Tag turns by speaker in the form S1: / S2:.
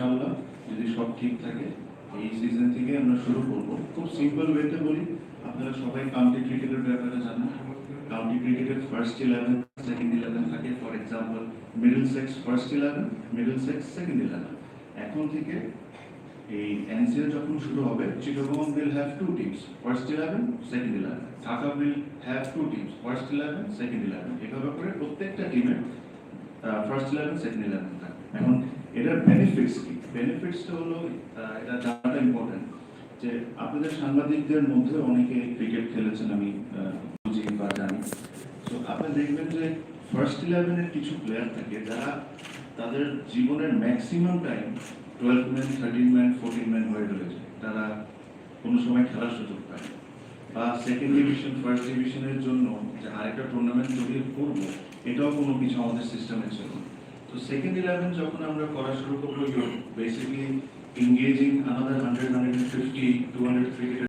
S1: ইনশাআল্লাহ যদি সব ঠিক থাকে এই সিজন থেকে আমরা শুরু করব। খুব সিম্পল ওয়েতে বলি, আপনারা সবাই কাউন্টি ক্রিকেটের ব্যাপারে জানেন। কাউন্টি ক্রিকেটের ফার্স্ট 11, সেকেন্ড 11 থাকে। For example Middlesex first 11, Middlesex second 11। এখন থেকে এই এনসিএল যখন শুরু হবে, Chittagong will have 2 teams, first 11, second 11। Dhaka will have 2 teams, first 11, second 11। এভাবে করে প্রত্যেকটা টিমের ফার্স্ট 11, সেকেন্ড 11 থাকবে। এখন এটার বেনিফিটস কি? বেনিফিটসটা হলো এটা জানাটা ইম্পর্টেন্ট যে আপনাদের সাংবাদিকদের মধ্যে অনেকে ক্রিকেট খেলেছেন, আমি বুঝি বা জানি। তো আপনি দেখবেন যে ফার্স্ট 11 এর কিছু প্লেয়ার থাকে যারা তাদের জীবনের maximum time 12 man, 13 man, 14 man হয়ে রয়েছে, তারা কোনো সময় খেলার সুযোগ পায়। বা সেকেন্ড ডিভিশন, ফার্স্ট ডিভিশনের জন্য যে আরেকটা টুর্নামেন্ট তৈরি করব, এটাও কোনো কিছু আমাদের সিস্টেমে ছিল না। তো সেকেন্ড 11 যখন আমরা করা শুরু করবো, বেসিক্যালি engaging another 100, 150, 200 cricketers